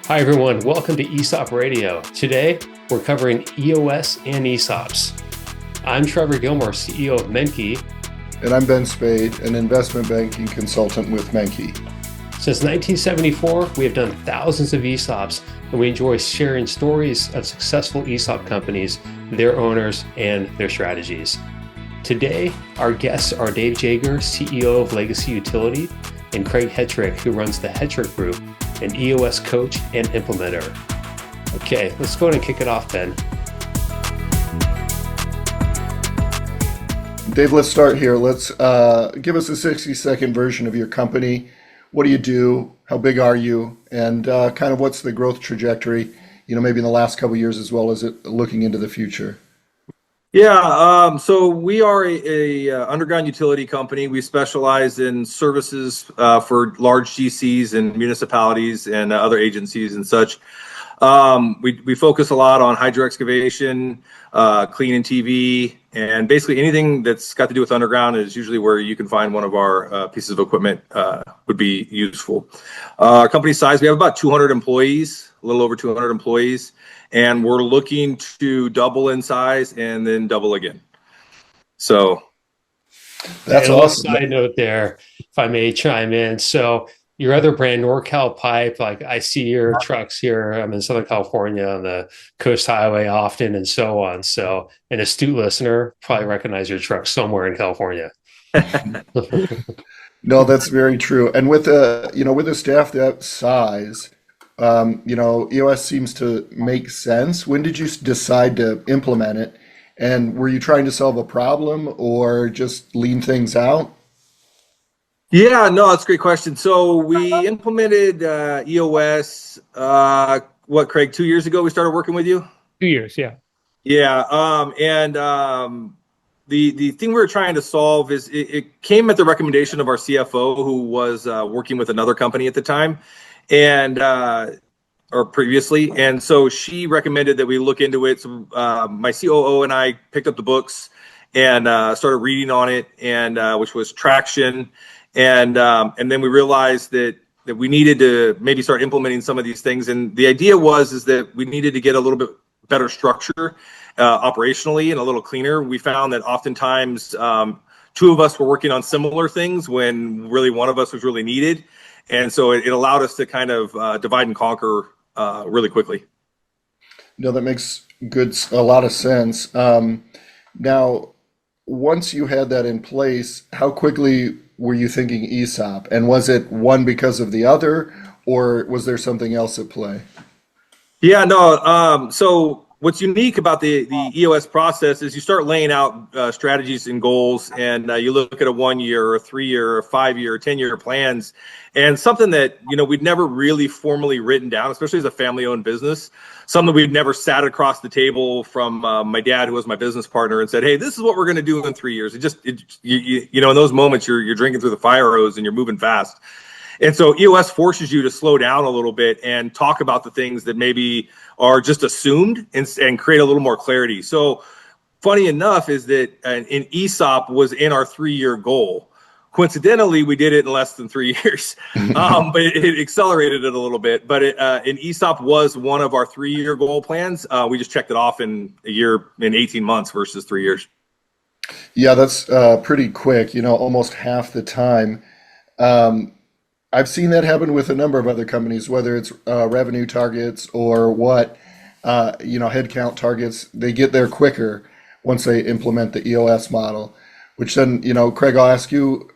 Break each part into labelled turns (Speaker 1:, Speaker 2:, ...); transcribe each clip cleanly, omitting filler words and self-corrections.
Speaker 1: Hi, everyone. Welcome to ESOP Radio. Today, we're covering EOS and ESOPs. I'm Trevor Gilmore, CEO of Menke.
Speaker 2: And I'm Ben Spade, an investment banking consultant with Menke.
Speaker 1: Since 1974, we have done thousands of ESOPs, and we enjoy sharing stories of successful ESOP companies, their owners, and their strategies. Today, our guests are Dave Jaeger, CEO of Legacy Utility, and Craig Hettrich, who runs the Hettrich Group, an EOS coach and implementer. Okay, let's go ahead and kick it off, Ben.
Speaker 2: Dave, let's start here. Let's give us a 60-second version of your company. What do you do? How big are you? And kind of what's the growth trajectory, maybe in the last couple of years as well as looking into the future?
Speaker 3: Yeah, so we are a underground utility company. We specialize in services for large GCs and municipalities and other agencies and such. We focus a lot on hydro excavation, clean and TV, and basically anything that's got to do with underground is usually where you can find one of our pieces of equipment would be useful. Our company size, we have about 200 employees, a little over 200 employees. And we're looking to double in size and then double again. So
Speaker 2: that's awesome.
Speaker 1: Side note there, if I may chime in. So your other brand, NorCal Pipe, like I see your trucks here. I'm in Southern California on the Coast Highway often and so on. So an astute listener probably recognize your truck somewhere in California.
Speaker 2: No, that's very true. And with a staff that size, EOS seems to make sense. When did you decide to implement it? And were you trying to solve a problem or just lean things out?
Speaker 3: Yeah, no, that's a great question. So we implemented EOS, Craig, 2 years ago we started working with you?
Speaker 1: 2 years, yeah.
Speaker 3: Yeah, the thing we were trying to solve is it came at the recommendation of our CFO, who was working with another company at the time. Or previously. And so she recommended that we look into it. So my COO and I picked up the books and started reading on it, and which was Traction. And then we realized that we needed to maybe start implementing some of these things. And the idea is that we needed to get a little bit better structure operationally and a little cleaner. We found that oftentimes two of us were working on similar things when really one of us was really needed. And so it allowed us to kind of divide and conquer really quickly.
Speaker 2: No, that makes a lot of sense. Now, once you had that in place, how quickly were you thinking ESOP? And was it one because of the other, or was there something else at play?
Speaker 3: Yeah, no. So what's unique about the EOS process is you start laying out strategies and goals, and you look at a 1 year or a 3 year or 5 year or 10-year plans, and something that we'd never really formally written down, especially as a family-owned business, something we'd never sat across the table from my dad, who was my business partner, and said, "Hey, this is what we're going to do in 3 years." In those moments you're drinking through the fire hose and you're moving fast. And so EOS forces you to slow down a little bit and talk about the things that maybe are just assumed and create a little more clarity. So funny enough is that an ESOP was in our 3-year goal. Coincidentally, we did it in less than 3 years, but it accelerated it a little bit. But an ESOP was one of our 3-year goal plans. We just checked it off in 18 months versus 3 years.
Speaker 2: Yeah, that's pretty quick, almost half the time. I've seen that happen with a number of other companies, whether it's revenue targets or headcount targets. They get there quicker once they implement the EOS model, which then, Craig, I'll ask you,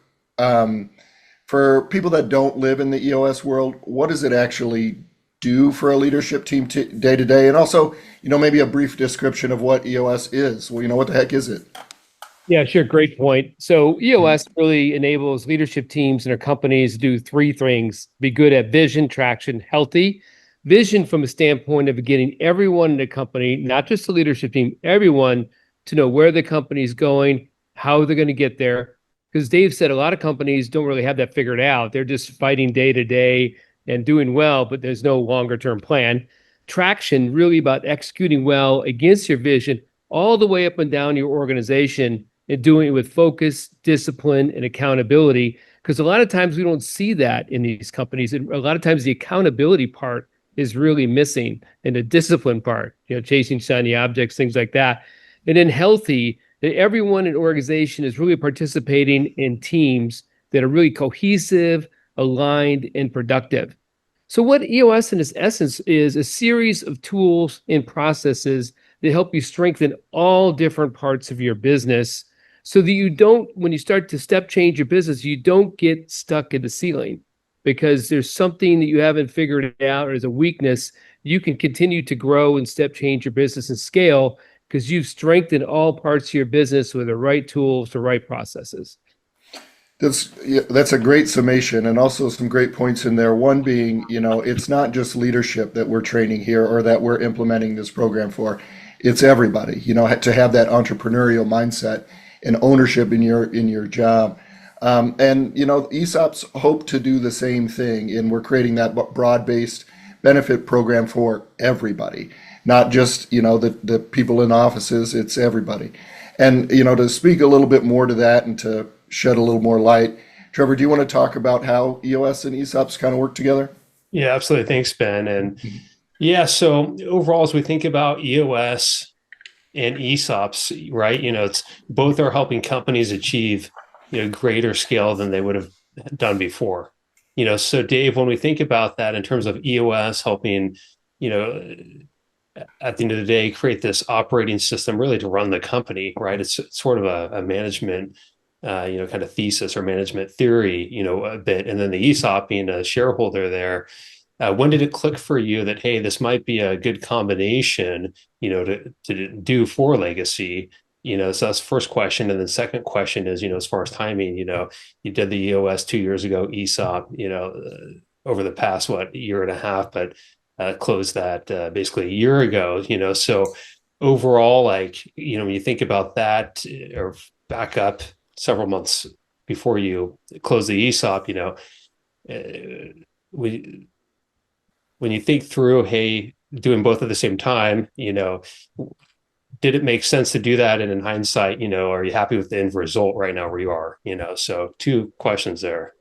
Speaker 2: for people that don't live in the EOS world, what does it actually do for a leadership team day to day? And also, maybe a brief description of what EOS is. Well, what the heck is it?
Speaker 4: Yeah, sure. Great point. So EOS really enables leadership teams and their companies to do three things: be good at vision, traction, healthy. Vision from a standpoint of getting everyone in the company, not just the leadership team, everyone to know where the company's going, how they're going to get there. Because Dave said a lot of companies don't really have that figured out. They're just fighting day to day and doing well, but there's no longer term plan. Traction, really about executing well against your vision all the way up and down your organization, and doing it with focus, discipline, and accountability. Because a lot of times we don't see that in these companies. And a lot of times the accountability part is really missing, and the discipline part, chasing shiny objects, things like that. And then healthy, that everyone in organization is really participating in teams that are really cohesive, aligned, and productive. So what EOS in its essence is a series of tools and processes that help you strengthen all different parts of your business so that you don't, when you start to step change your business, you don't get stuck at the ceiling because there's something that you haven't figured out or there's a weakness. You can continue to grow and step change your business and scale because you've strengthened all parts of your business with the right tools, the right processes.
Speaker 2: That's a great summation, and also some great points in there. One being, it's not just leadership that we're training here or that we're implementing this program for. It's everybody, to have that entrepreneurial mindset and ownership in your job. And ESOPs hope to do the same thing, and we're creating that broad-based benefit program for everybody, not just the people in offices. It's everybody. And to speak a little bit more to that and to shed a little more light, Trevor, do you want to talk about how EOS and ESOPs kind of work together?
Speaker 1: Yeah, absolutely. Thanks, Ben. And yeah, so overall, as we think about EOS and ESOPs, right, it's both are helping companies achieve greater scale than they would have done before. So Dave, when we think about that in terms of EOS helping, at the end of the day, create this operating system really to run the company, right? It's sort of a management, kind of thesis or management theory, a bit. And then the ESOP being a shareholder there. When did it click for you that, hey, this might be a good combination, to do for legacy? So that's the first question. And then second question is, as far as timing, you did the EOS 2 years ago, ESOP, over the past, year and a half, but closed that basically a year ago, so overall, when you think about that or back up several months before you close the ESOP, when you think through, hey, doing both at the same time, did it make sense to do that? And in hindsight, are you happy with the end result right now where you are? So two questions there.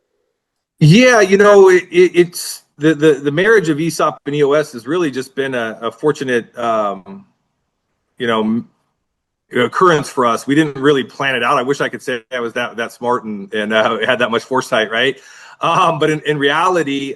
Speaker 3: Yeah, it's the marriage of ESOP and EOS has really just been a fortunate, occurrence for us. We didn't really plan it out. I wish I could say I was that smart and had that much foresight, right? But in reality,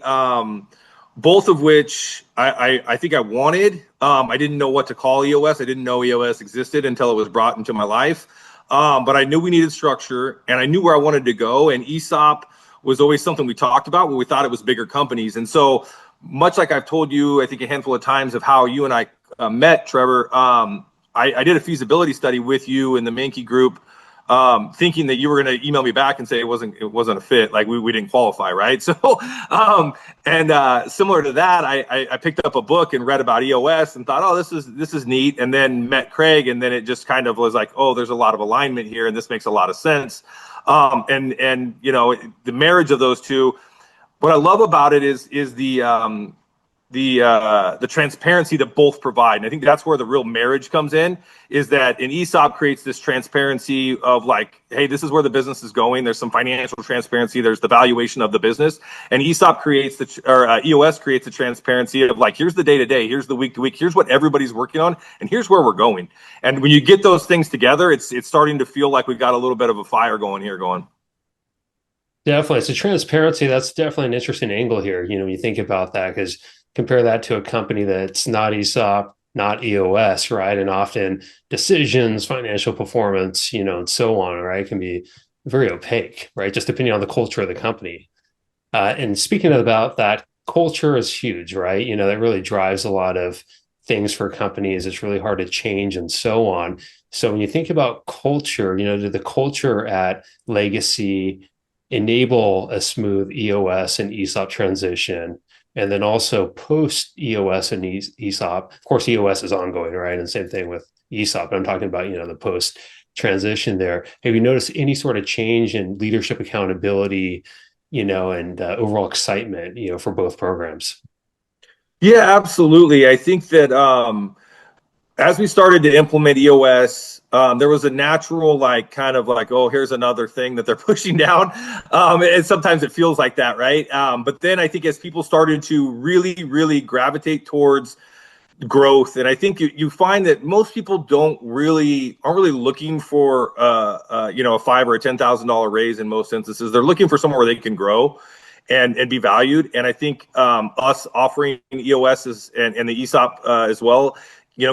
Speaker 3: both of which I think I wanted. I didn't know what to call EOS. I didn't know EOS existed until it was brought into my life. But I knew we needed structure, and I knew where I wanted to go. And ESOP was always something we talked about when we thought it was bigger companies. And so much like I've told you, I think a handful of times of how you and I met, Trevor, I did a feasibility study with you and the Mankey group, thinking that you were going to email me back and say it wasn't a fit, like we didn't qualify, right? So, similar to that, I picked up a book and read about EOS and thought, oh, this is neat, and then met Craig, and then it just kind of was like, oh, there's a lot of alignment here, and this makes a lot of sense. The marriage of those two. What I love about it is the transparency that both provide. And I think that's where the real marriage comes in, is that an ESOP creates this transparency of like, hey, this is where the business is going. There's some financial transparency. There's the valuation of the business. And ESOP creates EOS creates the transparency of like, here's the day to day, here's the week to week, here's what everybody's working on, and here's where we're going. And when you get those things together, it's starting to feel like we've got a little bit of a fire going.
Speaker 1: Definitely. So transparency, that's definitely an interesting angle here. When you think about that, because compare that to a company that's not ESOP, not EOS, right? And often decisions, financial performance, and so on, right, can be very opaque, right? Just depending on the culture of the company. And speaking about that, culture is huge, right? That really drives a lot of things for companies. It's really hard to change and so on. So when you think about culture, did the culture at Legacy enable a smooth EOS and ESOP transition? And then also post EOS and ESOP, of course, EOS is ongoing, right? And same thing with ESOP. But I'm talking about, the post transition there. Have you noticed any sort of change in leadership accountability, and overall excitement, for both programs?
Speaker 3: Yeah, absolutely. I think that as we started to implement EOS, there was a natural oh, here's another thing that they're pushing down. And sometimes it feels like that, right? But then I think as people started to really, really gravitate towards growth, and I think you find that most people aren't really looking for a $5,000 or $10,000 raise in most instances. They're looking for somewhere where they can grow and be valued. And I think us offering EOS and the ESOP as well,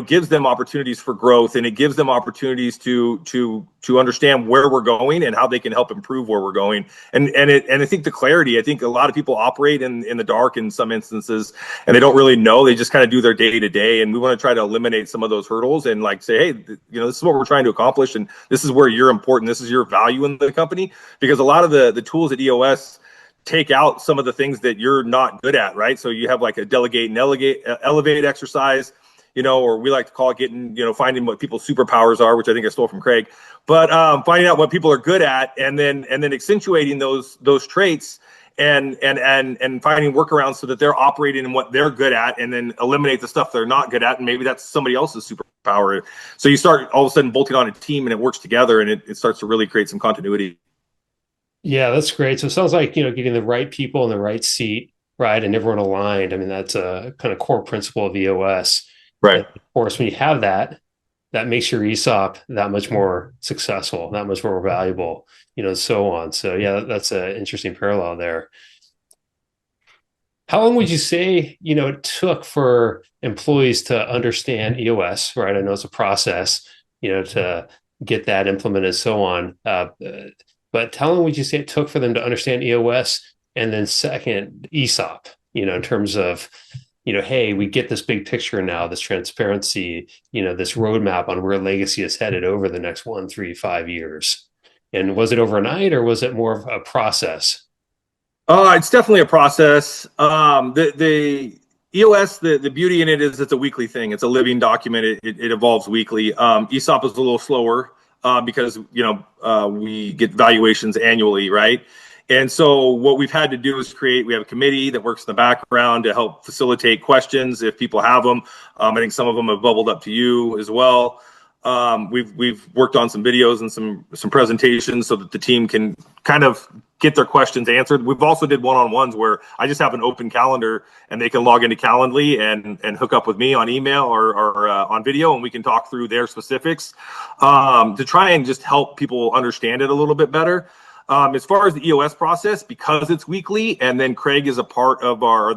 Speaker 3: gives them opportunities for growth, and it gives them opportunities to understand where we're going and how they can help improve where we're going. And I think the clarity, I think a lot of people operate in the dark in some instances, and they don't really know. They just kind of do their day to day. And we want to try to eliminate some of those hurdles and say, hey, this is what we're trying to accomplish, and this is where you're important. This is your value in the company, because a lot of the tools at EOS take out some of the things that you're not good at, right? So you have like a delegate and elevate exercise, or we like to call it finding what people's superpowers are, which I think I stole from Craig, but finding out what people are good at, and then accentuating those traits and finding workarounds so that they're operating in what they're good at, and then eliminate the stuff they're not good at, and maybe that's somebody else's superpower. So you start all of a sudden bolting on a team, and it works together, and it starts to really create some continuity.
Speaker 1: Yeah, that's great. So it sounds like, getting the right people in the right seat, right, and everyone aligned. I mean, that's a kind of core principle of EOS.
Speaker 3: Right.
Speaker 1: And of course, when you have that makes your ESOP that much more successful, that much more valuable, and so on. So yeah, that's an interesting parallel there. How long would you say, it took for employees to understand EOS, right? I know it's a process, to get that implemented and so on. But how long would you say it took for them to understand EOS? And then second, ESOP, in terms of, hey, we get this big picture now, this transparency, this roadmap on where legacy is headed over the next 1, 3, 5 years. And was it overnight, or was it more of a process?
Speaker 3: It's definitely a process. The EOS, the beauty in it is it's a weekly thing. It's a living document. It evolves weekly. ESOP is a little slower because we get valuations annually, right? And so what we've had to do is we have a committee that works in the background to help facilitate questions if people have them. I think some of them have bubbled up to you as well. We've worked on some videos and some presentations so that the team can kind of get their questions answered. We've also did one-on-ones where I just have an open calendar, and they can log into Calendly and hook up with me on email or on video, and we can talk through their specifics to try and just help people understand it a little bit better. As far as the EOS process, because it's weekly, and then Craig is a part of our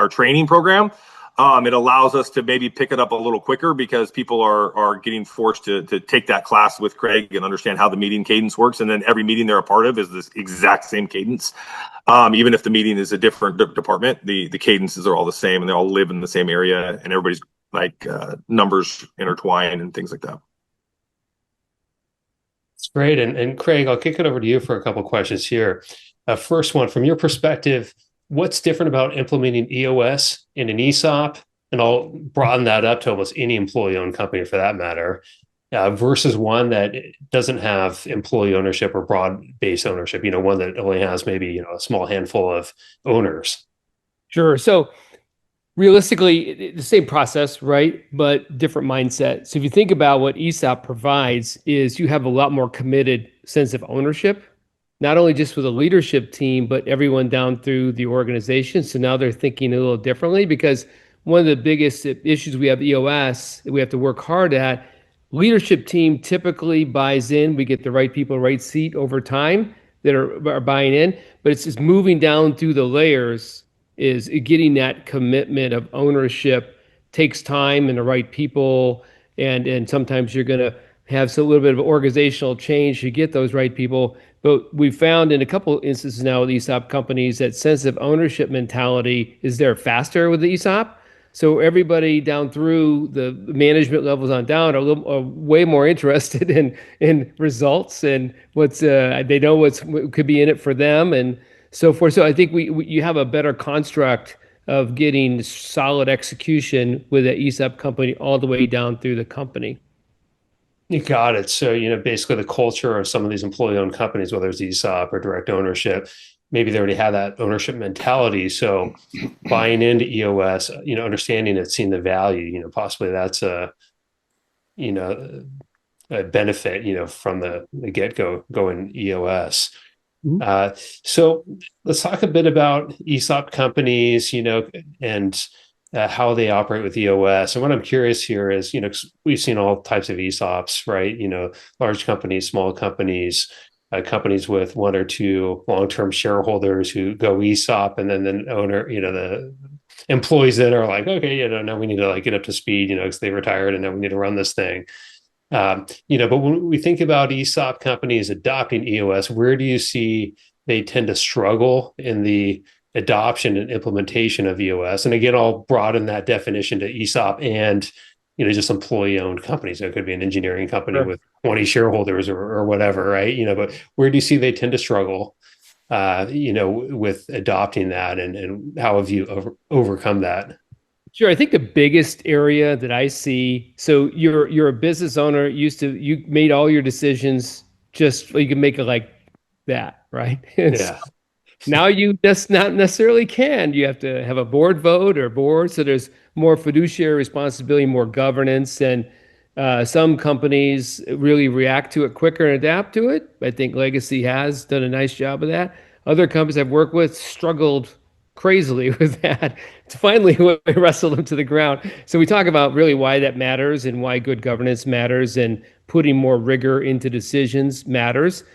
Speaker 3: training program, it allows us to maybe pick it up a little quicker, because people are getting forced to take that class with Craig and understand how the meeting cadence works. And then every meeting they're a part of is this exact same cadence. Even if the meeting is a different department, the cadences are all the same, and they all live in the same area, and everybody's numbers intertwine and things like that.
Speaker 1: It's great. And Craig, I'll kick it over to you for a couple of questions here. First one, from your perspective, what's different about implementing EOS in an ESOP? And I'll broaden that up to almost any employee-owned company for that matter, versus one that doesn't have employee ownership or broad-based ownership, one that only has maybe, a small handful of owners.
Speaker 4: Sure. So realistically, the same process, right? But different mindset. So if you think about what ESOP provides, is you have a lot more committed sense of ownership, not only just with the leadership team, but everyone down through the organization. So now they're thinking a little differently, because one of the biggest issues we have EOS that we have to work hard at, leadership team typically buys in. We get the right people, right seat over time that are buying in, but it's just moving down through the layers, is getting that commitment of ownership takes time, and the right people. And sometimes you're going to have a little bit of organizational change to get those right people. But we found in a couple of instances now with ESOP companies that sense of ownership mentality is there faster with the ESOP. So everybody down through the management levels on down are way more interested in results and they know what could be in it for them and so forth. So I think you have a better construct of getting solid execution with an ESOP company all the way down through the company.
Speaker 1: You got it. So, basically the culture of some of these employee-owned companies, whether it's ESOP or direct ownership, maybe they already have that ownership mentality. So buying into EOS, understanding it, seeing the value, possibly that's you know, a benefit, from the get-go going EOS.
Speaker 4: Mhm.
Speaker 1: So let's talk a bit about ESOP companies, and how they operate with EOS. And what I'm curious here is, 'cause we've seen all types of ESOPs, right? Large companies, small companies, companies with one or two long-term shareholders who go ESOP, and then the owner, the employees that are like, okay, now we need to like get up to speed, because they retired and now we need to run this thing. But when we think about ESOP companies adopting EOS, where do you see they tend to struggle in the adoption and implementation of EOS? And again, I'll broaden that definition to ESOP and, just employee-owned companies. So it could be an engineering company
Speaker 4: Sure.
Speaker 1: with 20 shareholders or whatever, right? But where do you see they tend to struggle, with adopting that, and how have you overcome that?
Speaker 4: Sure. I think the biggest area that I see, so you're a business owner, you made all your decisions just you can make it like that, right? And so
Speaker 1: Yeah.
Speaker 4: now you just not necessarily can. You have to have a board vote or board, so there's more fiduciary responsibility, more governance, and some companies really react to it quicker and adapt to it. I think Legacy has done a nice job of that. Other companies I've worked with struggled crazily with that. It's finally what wrestled them to the ground. So we talk about really why that matters and why good governance matters and putting more rigor into decisions matters,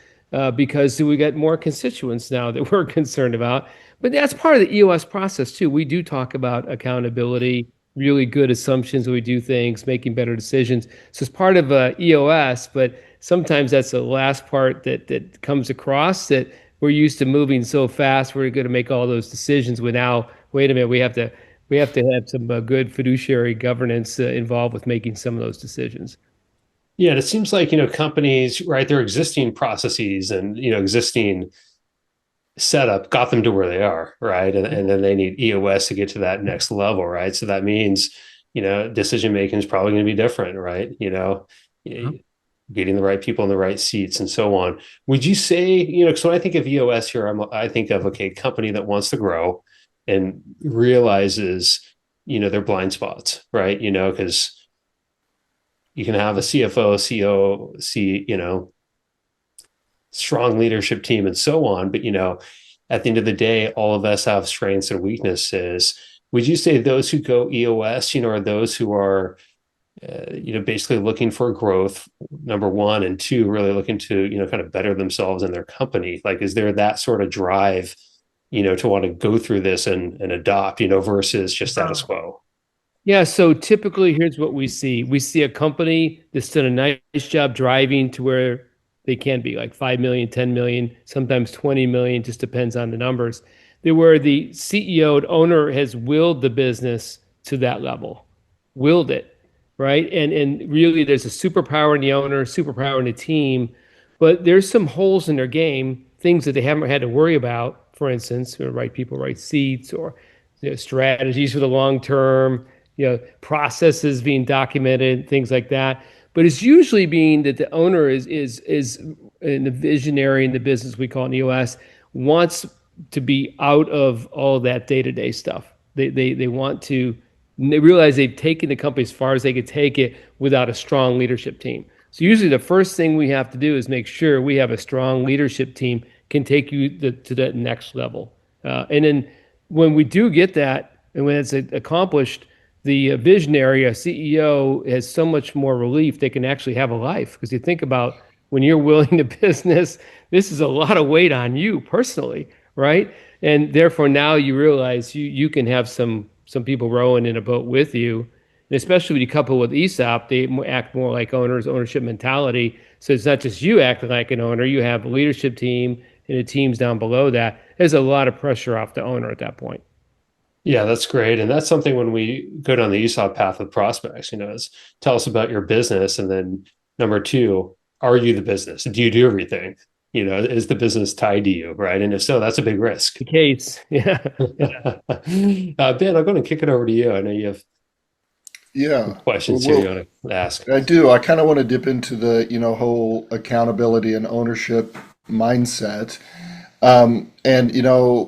Speaker 4: because we get more constituents now that we're concerned about. But that's part of the EOS process too. We do talk about accountability, really good assumptions when we do things, making better decisions. So it's part of EOS, but sometimes that's the last part that comes across, that we're used to moving so fast. We're going to make all those decisions. But now, wait a minute, we have to have some good fiduciary governance involved with making some of those decisions.
Speaker 1: Yeah, and it seems like, companies, right, their existing processes and, existing setup got them to where they are, right? And then they need EOS to get to that next level, right? So that means, decision making is probably going to be different, right? Getting the right people in the right seats and so on. Would you say, so when I think of EOS here, I think of, okay, company that wants to grow and realizes, their blind spots, right? Because you can have a CFO, COO, strong leadership team and so on. But, at the end of the day, all of us have strengths and weaknesses. Would you say those who go EOS, are those who are, basically looking for growth, number one, and two, really looking to, kind of better themselves in their company? Like, is there that sort of drive, to want to go through this and adopt, versus just status quo?
Speaker 4: Yeah, so typically here's what we see. We see a company that's done a nice job driving to where they can be, like 5 million, 10 million, sometimes 20 million, just depends on the numbers. Where the CEO, owner has willed the business to that level, willed it, right? And really there's a superpower in the owner, superpower in the team, but there's some holes in their game, things that they haven't had to worry about, for instance, right people, right seats, or strategies for the long term, processes being documented, things like that. But it's usually being that the owner is in the visionary in the business, we call it in EOS, wants to be out of all that day-to-day stuff. They want to, they realize they've taken the company as far as they could take it without a strong leadership team. So usually the first thing we have to do is make sure we have a strong leadership team can take you to that next level. And then when we do get that, and when it's accomplished, the visionary, a CEO, has so much more relief. They can actually have a life, because you think about when you're willing to business, this is a lot of weight on you personally, right? And therefore now you realize you can have some people rowing in a boat with you. And especially when you couple with ESOP, they act more like owners, ownership mentality. So it's not just you acting like an owner, you have a leadership team and the teams down below that. There's a lot of pressure off the owner at that point.
Speaker 1: Yeah, that's great. And that's something when we go down the ESOP path with prospects, is tell us about your business. And then number two, are you the business? Do you do everything? Is the business tied to you, right? And if so, that's a big risk.
Speaker 4: The case, yeah.
Speaker 1: Ben, I'm going to kick it over to you. I know you have questions here you want to ask.
Speaker 2: I do. I kind of want to dip into the, whole accountability and ownership mindset. And,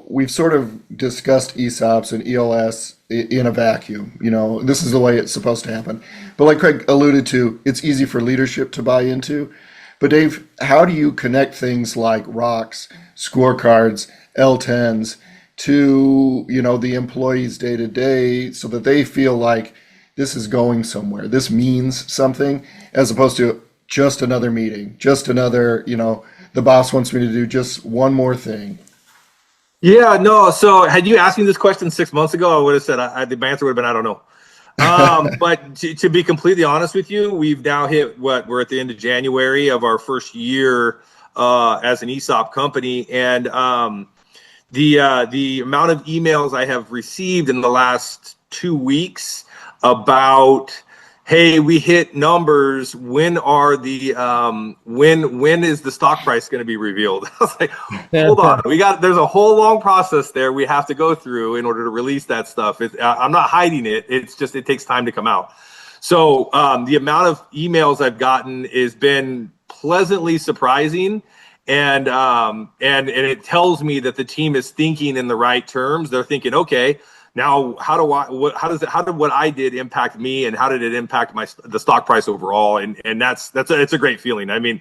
Speaker 2: we've sort of discussed ESOPs and EOS in a vacuum. This is the way it's supposed to happen. But like Craig alluded to, it's easy for leadership to buy into. But Dave, how do you connect things like rocks, scorecards, L10s to, the employees day to day so that they feel like this is going somewhere, this means something, as opposed to just another meeting, just another, the boss wants me to do just one more thing?
Speaker 3: Yeah, no. So had you asked me this question 6 months ago, I would have said, the answer would have been, I don't know. But to be completely honest with you, we've now hit we're at the end of January of our first year as an ESOP company. And the amount of emails I have received in the last 2 weeks about, hey, we hit numbers. When are the when is the stock price going to be revealed? I was like, hold on, there's a whole long process there we have to go through in order to release that stuff. I'm not hiding it. It's just it takes time to come out. So the amount of emails I've gotten has been pleasantly surprising, and it tells me that the team is thinking in the right terms. They're thinking, okay, now, how did what I did impact me, and how did it impact the stock price overall? And it's a great feeling. I mean,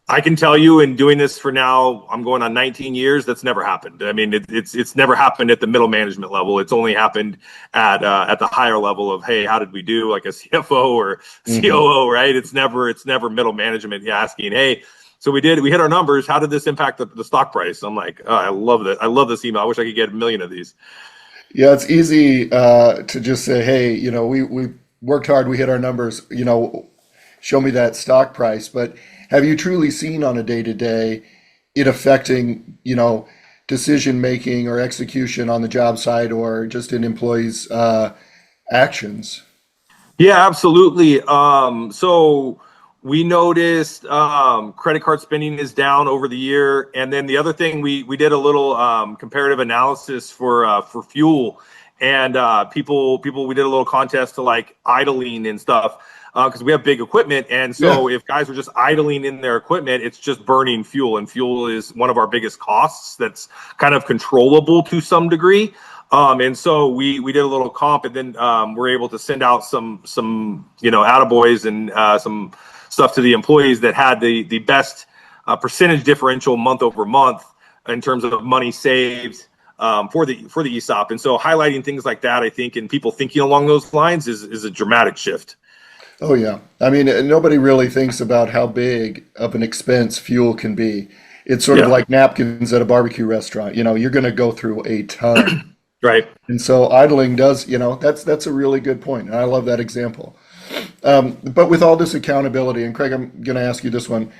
Speaker 3: I can tell you, in doing this for now, I'm going on 19 years. That's never happened. I mean, it's never happened at the middle management level. It's only happened at the higher level of, hey, how did we do, like a CFO or COO, right? It's never middle management asking, hey, so we hit our numbers. How did this impact the stock price? I'm like, oh, I love that. I love this email. I wish I could get a million of these.
Speaker 2: Yeah, it's easy to just say, hey, we worked hard, we hit our numbers, show me that stock price. But have you truly seen on a day-to-day it affecting, decision making or execution on the job site or just in employees' actions?
Speaker 3: Yeah, absolutely. So we noticed credit card spending is down over the year, and then the other thing we did a little comparative analysis for fuel, and people we did a little contest to like idling and stuff because we have big equipment, and so if guys are just idling in their equipment, it's just burning fuel, and fuel is one of our biggest costs that's kind of controllable to some degree. And so we did a little comp, and then we're able to send out some attaboys and some stuff to the employees that had the best percentage differential month over month in terms of money saved for the ESOP. And so highlighting things like that, I think, and people thinking along those lines is a dramatic shift.
Speaker 2: Oh, yeah. I mean, nobody really thinks about how big of an expense fuel can be. It's sort of like napkins at a barbecue restaurant. You're going to go through a ton.
Speaker 3: Right.
Speaker 2: And so idling does, that's a really good point. And I love that example. But with all this accountability, and Craig, I'm going to ask you this one.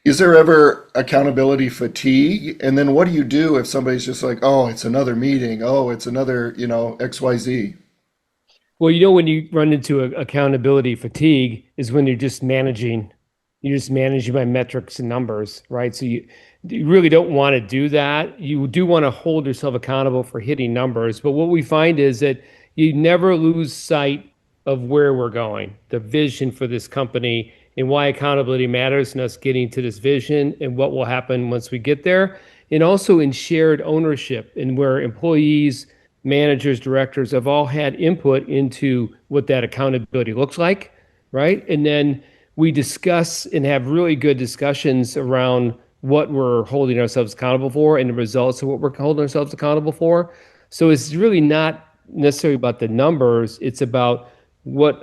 Speaker 2: Is there ever accountability fatigue? And then what do you do if somebody's just like, oh, it's another meeting. Oh, it's another, XYZ.
Speaker 4: Well, when you run into accountability fatigue is when you're just managing by metrics and numbers, right? So you really don't want to do that. You do want to hold yourself accountable for hitting numbers. But what we find is that you never lose sight of where we're going, the vision for this company, and why accountability matters, and us getting to this vision and what will happen once we get there. And also in shared ownership, and where employees, managers, directors have all had input into what that accountability looks like, right? And then we discuss and have really good discussions around what we're holding ourselves accountable for and the results of what we're holding ourselves accountable for. So it's really not necessarily about the numbers. It's about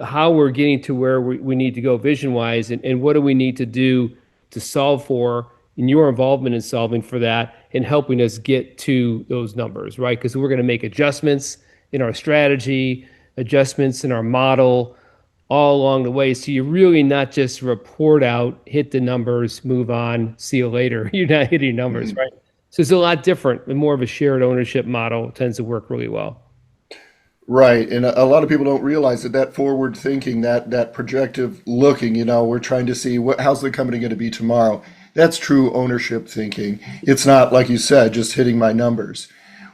Speaker 4: how we're getting to where we need to go vision-wise, and what do we need to do to solve for, and your involvement in solving for that and helping us get to those numbers, right? Because we're going to make adjustments in our strategy, adjustments in our model all along the way. So you're really not just report out, hit the numbers, move on, see you later. You're not hitting numbers, right? So it's a lot different, and more of a shared ownership model tends to work really well.
Speaker 2: Right. And a lot of people don't realize that forward thinking, that projective looking, we're trying to see how's the company going to be tomorrow. That's true ownership thinking. It's not, like you said, just hitting my numbers.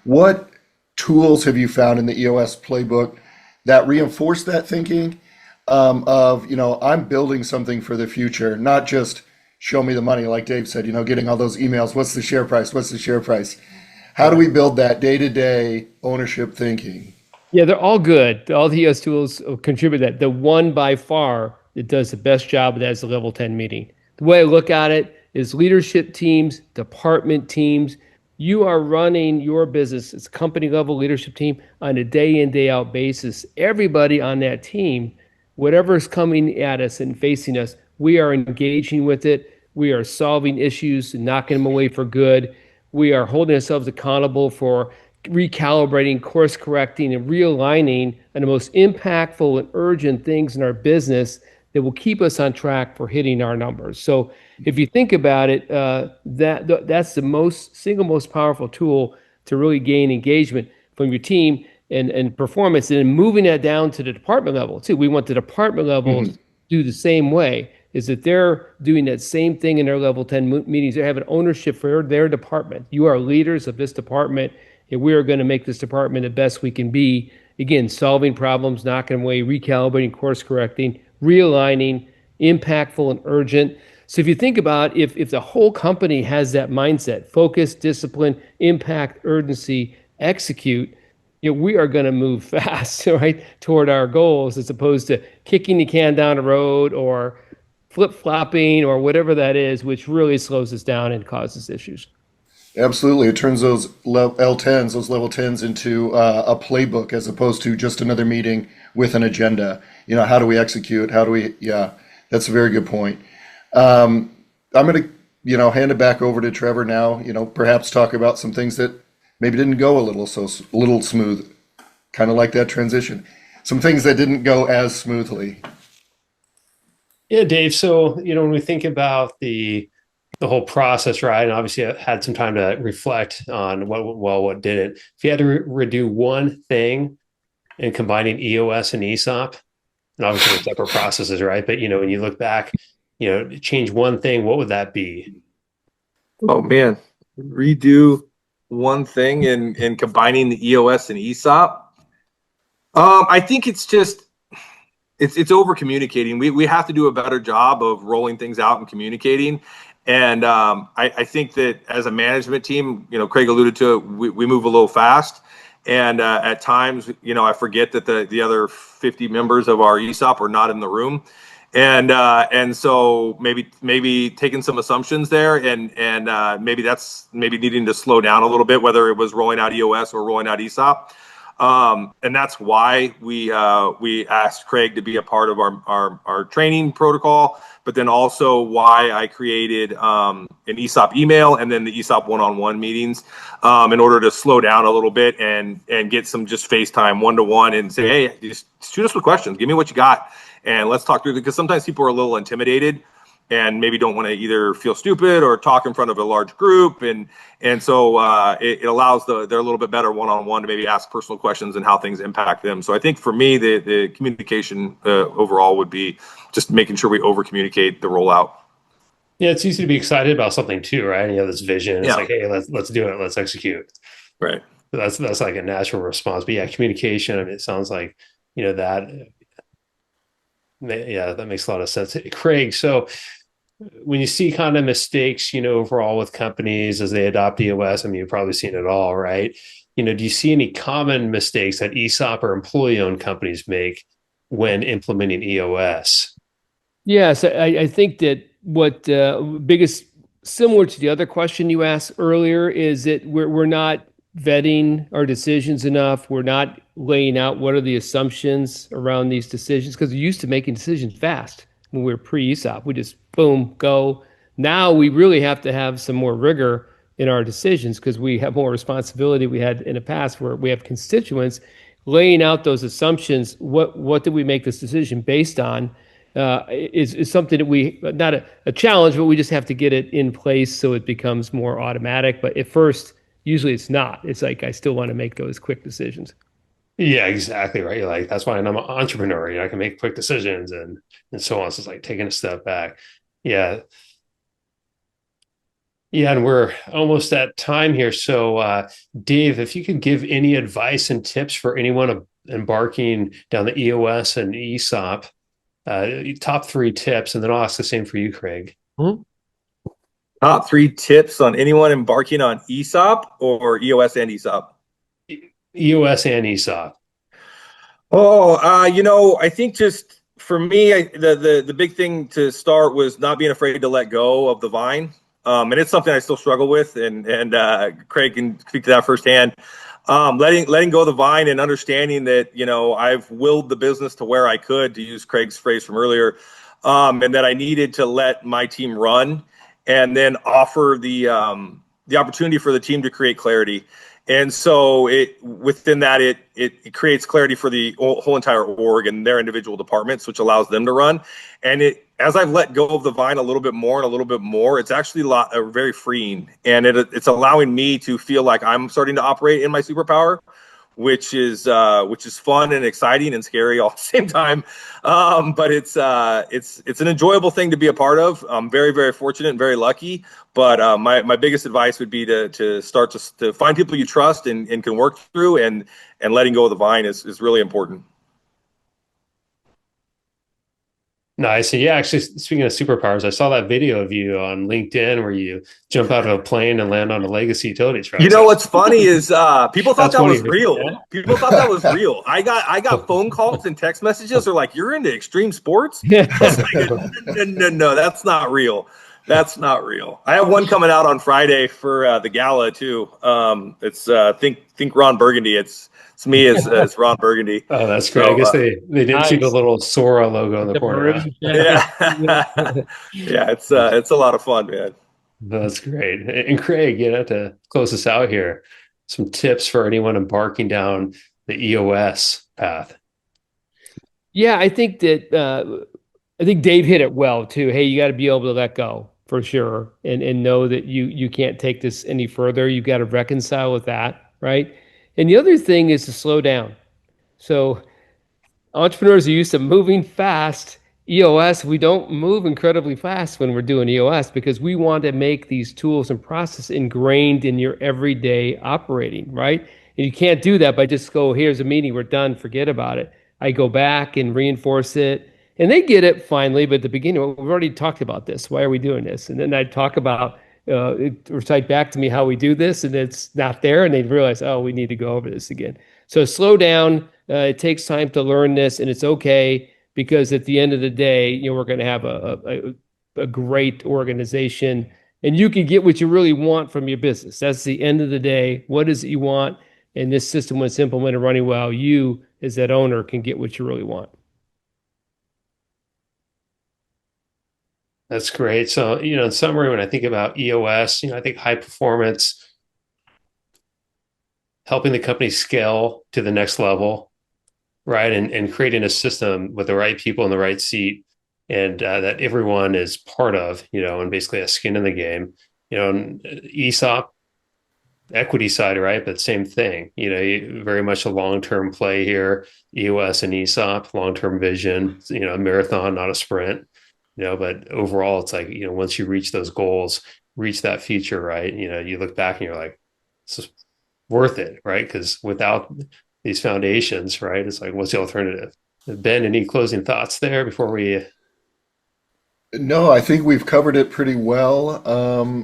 Speaker 2: What tools have you found in the EOS playbook that reinforce that thinking I'm building something for the future, not just show me the money, like Dave said, getting all those emails. What's the share price? What's the share price? How do we build that day-to-day ownership thinking?
Speaker 4: Yeah, they're all good. All the EOS tools contribute that. The one by far that does the best job of that is the level 10 meeting. The way I look at it is leadership teams, department teams. You are running your business as a company level leadership team on a day in, day out basis. Everybody on that team, whatever is coming at us and facing us, we are engaging with it. We are solving issues and knocking them away for good. We are holding ourselves accountable for recalibrating, course correcting, and realigning on the most impactful and urgent things in our business that will keep us on track for hitting our numbers. So if you think about it, that's the single most powerful tool to really gain engagement from your team and performance, and then moving that down to the department level too. We want the department levels to do the same way, is that they're doing that same thing in their level 10 meetings. They're having ownership for their department. You are leaders of this department, and we are going to make this department the best we can be. Again, solving problems, knocking away, recalibrating, course correcting, realigning, impactful and urgent. So if you think about if the whole company has that mindset, focus, discipline, impact, urgency, execute, we are going to move fast, right, toward our goals, as opposed to kicking the can down the road or flip-flopping or whatever that is, which really slows us down and causes issues.
Speaker 2: Absolutely. It turns those L10s, those level 10s into a playbook as opposed to just another meeting with an agenda. How do we execute? Yeah, that's a very good point. I'm going to, hand it back over to Trevor now, perhaps talk about some things that maybe didn't go a little smooth, kind of like that transition. Some things that didn't go as smoothly.
Speaker 1: Yeah, Dave. So, when we think about the whole process, right? And obviously I had some time to reflect on what went well, what didn't. If you had to redo one thing in combining EOS and ESOP, and obviously they're separate processes, right? But, when you look back, change one thing, what would that be?
Speaker 3: Oh man, redo one thing in combining the EOS and ESOP. I think it's just, it's over communicating. We have to do a better job of rolling things out and communicating. And I think that as a management team, Craig alluded to it, we move a little fast. And at times, I forget that the other 50 members of our ESOP are not in the room. And so maybe taking some assumptions there and maybe needing to slow down a little bit, whether it was rolling out EOS or rolling out ESOP. And that's why we asked Craig to be a part of our training protocol, but then also why I created an ESOP email and then the ESOP one-on-one meetings in order to slow down a little bit and get some just FaceTime one-to-one and say, hey, just shoot us with questions. Give me what you got and let's talk through it. Because sometimes people are a little intimidated and maybe don't want to either feel stupid or talk in front of a large group. And so it allows they're a little bit better one-on-one to maybe ask personal questions and how things impact them. So I think for me, the communication overall would be just making sure we over-communicate the rollout.
Speaker 1: Yeah, it's easy to be excited about something too, right? You have this vision. It's like, hey, let's do it. Let's execute.
Speaker 3: Right.
Speaker 1: So that's like a natural response. But yeah, communication, it sounds like, that makes a lot of sense. Craig, so when you see kind of mistakes, overall with companies as they adopt EOS, you've probably seen it all, right? Do you see any common mistakes that ESOP or employee-owned companies make when implementing EOS?
Speaker 4: Yes, I think that what biggest, similar to the other question you asked earlier, is that we're not vetting our decisions enough. We're not laying out what are the assumptions around these decisions, because we're used to making decisions fast. When we were pre-ESOP, we just boom, go. Now we really have to have some more rigor in our decisions because we have more responsibility we had in the past, where we have constituents. Laying out those assumptions, what did we make this decision based on, is something that we, not a challenge, but we just have to get it in place so it becomes more automatic. But at first, usually it's not. It's like, I still want to make those quick decisions.
Speaker 1: Yeah, exactly right. Like, that's why I'm an entrepreneur. I can make quick decisions and so on. So it's like taking a step back. Yeah. Yeah, and we're almost at time here. So, Dave, if you could give any advice and tips for anyone embarking down the EOS and ESOP, top 3 tips, and then I'll ask the same for you, Craig.
Speaker 4: Mm-hmm.
Speaker 3: Top 3 tips on anyone embarking on ESOP or EOS and ESOP?
Speaker 1: EOS and ESOP.
Speaker 3: I think just for me, the big thing to start was not being afraid to let go of the vine. And it's something I still struggle with, and Craig can speak to that firsthand. Letting go of the vine and understanding that, I've willed the business to where I could, to use Craig's phrase from earlier, and that I needed to let my team run and then offer the opportunity for the team to create clarity. And so it creates clarity for the whole entire org and their individual departments, which allows them to run. And as I've let go of the vine a little bit more, it's actually very freeing. And it's allowing me to feel like I'm starting to operate in my superpower, which is fun and exciting and scary all at the same time. But it's an enjoyable thing to be a part of. I'm very, very fortunate and very lucky. But my biggest advice would be to start to find people you trust and can work through, and letting go of the vine is really important.
Speaker 1: Nice. And yeah, actually, speaking of superpowers, I saw that video of you on LinkedIn where you jump out of a plane and land on a legacy utility truck.
Speaker 3: What's funny is people thought that was real. Yeah. People thought that was real. I got phone calls and text messages. They're like, "You're into extreme sports?" I was like, no, that's not real. That's not real. I have one coming out on Friday for the gala too. It's think Ron Burgundy. It's me as Ron Burgundy.
Speaker 1: Oh, that's great. So, I guess they didn't see the little Sora logo in the corner.
Speaker 3: Yeah. Yeah, it's a lot of fun, man.
Speaker 1: That's great. And Craig, to close this out here, some tips for anyone embarking down the EOS path.
Speaker 4: Yeah, I think Dave hit it well too. Hey, you got to be able to let go for sure, and know that you can't take this any further. You got to reconcile with that, right? And the other thing is to slow down. So entrepreneurs are used to moving fast. EOS, we don't move incredibly fast when we're doing EOS because we want to make these tools and processes ingrained in your everyday operating, right? And you can't do that by just go, here's a meeting, we're done, forget about it. I go back and reinforce it. And they get it finally, but at the beginning, we've already talked about this. Why are we doing this? And then I'd talk about, recite back to me how we do this, and it's not there, and they'd realize, oh, we need to go over this again. So slow down. It takes time to learn this, and it's okay, because at the end of the day, we're going to have a great organization, and you can get what you really want from your business. That's the end of the day. What is it you want? And this system, when it's implemented running well, you as that owner can get what you really want.
Speaker 1: That's great. So, in summary, when I think about EOS, I think high performance, helping the company scale to the next level, right? And creating a system with the right people in the right seat, and that everyone is part of, and basically a skin in the game, and ESOP, equity side, right? But same thing, very much a long-term play here, EOS and ESOP, long-term vision, a marathon, not a sprint. But overall, it's like, once you reach those goals, reach that feature, right? You look back and you're like, this is worth it, right? Because without these foundations, right, it's like, what's the alternative? Ben, any closing thoughts there before we?
Speaker 2: No, I think we've covered it pretty well.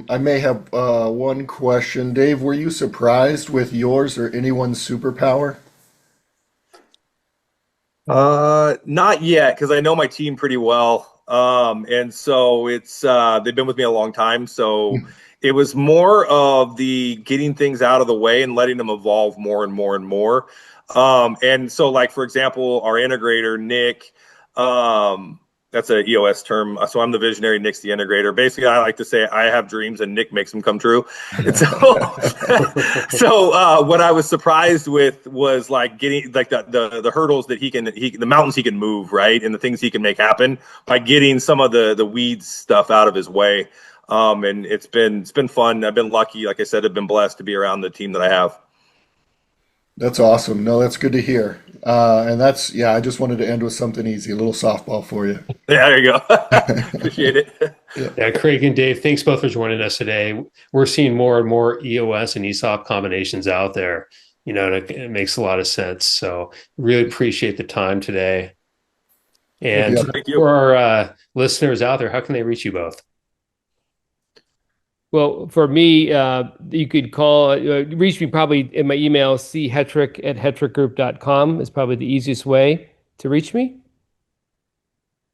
Speaker 2: I may have one question. Dave, were you surprised with yours or anyone's superpower?
Speaker 3: Not yet, because I know my team pretty well. And so it's they've been with me a long time. So it was more of the getting things out of the way and letting them evolve more and more and more. And so, like, for example, our integrator, Nick, that's an EOS term. So I'm the visionary, Nick's the integrator. Basically, I like to say I have dreams and Nick makes them come true. And so what I was surprised with was like getting like the hurdles that the mountains he can move, right? And the things he can make happen by getting some of the weeds stuff out of his way. And it's been fun. I've been lucky. Like I said, I've been blessed to be around the team that I have.
Speaker 2: That's awesome. No, that's good to hear. And I just wanted to end with something easy, a little softball for you.
Speaker 3: Yeah, there you go. Appreciate it.
Speaker 1: Yeah, Craig and Dave, thanks both for joining us today. We're seeing more and more EOS and ESOP combinations out there, and it makes a lot of sense. So really appreciate the time today. And
Speaker 3: Thank you.
Speaker 1: For our listeners out there, how can they reach you both?
Speaker 4: Well, for me, you could reach me probably in my email, chettrich@hettrichgroup.com is probably the easiest way to reach me.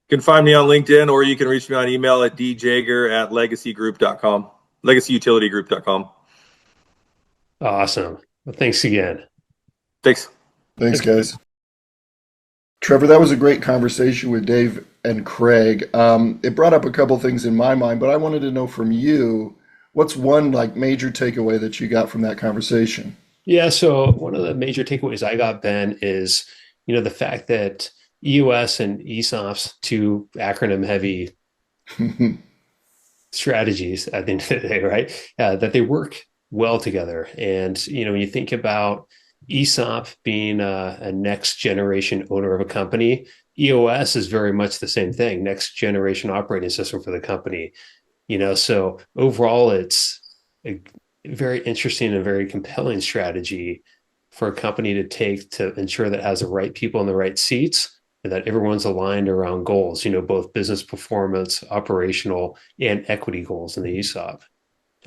Speaker 3: You can find me on LinkedIn, or you can reach me on email at djager@legacygroup.com, legacyutilitygroup.com.
Speaker 1: Awesome. Well, thanks again.
Speaker 3: Thanks.
Speaker 2: Thanks, guys. Trevor, that was a great conversation with Dave and Craig. It brought up a couple things in my mind, but I wanted to know from you, what's one major takeaway that you got from that conversation?
Speaker 1: Yeah, so one of the major takeaways I got, Ben, is the fact that EOS and ESOPs, two acronym heavy strategies at the end of the day, right? That they work well together. And when you think about ESOP being a next generation owner of a company, EOS is very much the same thing, next generation operating system for the company. So overall, it's a very interesting and very compelling strategy for a company to take to ensure that it has the right people in the right seats and that everyone's aligned around goals, both business performance, operational, and equity goals in the ESOP.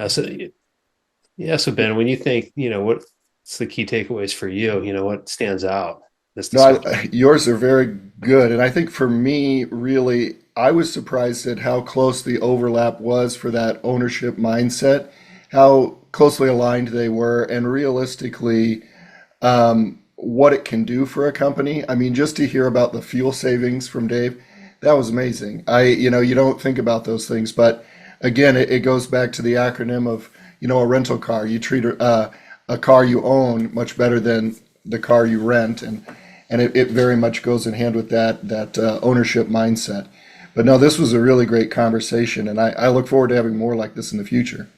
Speaker 1: So Ben, when you think, what's the key takeaways for you? What stands out?
Speaker 2: Yours are very good. And I think for me, really, I was surprised at how close the overlap was for that ownership mindset, how closely aligned they were, and realistically, what it can do for a company. I mean, just to hear about the fuel savings from Dave, that was amazing. You don't think about those things, but again, it goes back to the acronym of, a rental car. You treat a car you own much better than the car you rent, and it very much goes in hand with that ownership mindset. But no, this was a really great conversation, and I look forward to having more like this in the future.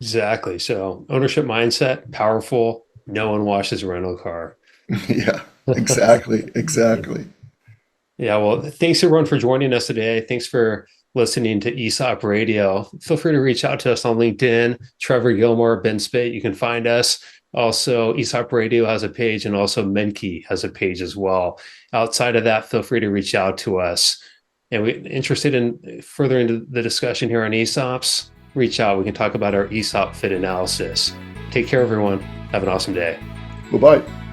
Speaker 1: Exactly. So ownership mindset, powerful. No one washes a rental car.
Speaker 2: Yeah, exactly.
Speaker 1: Yeah, well, thanks everyone for joining us today. Thanks for listening to ESOP Radio. Feel free to reach out to us on LinkedIn, Trevor, Gilmore, Ben Spade. You can find us. Also, ESOP Radio has a page, and also Menke has a page as well. Outside of that, feel free to reach out to us. And we're interested in further into the discussion here on ESOPs, reach out. We can talk about our ESOP fit analysis. Take care, everyone. Have an awesome day.
Speaker 2: Bye-bye.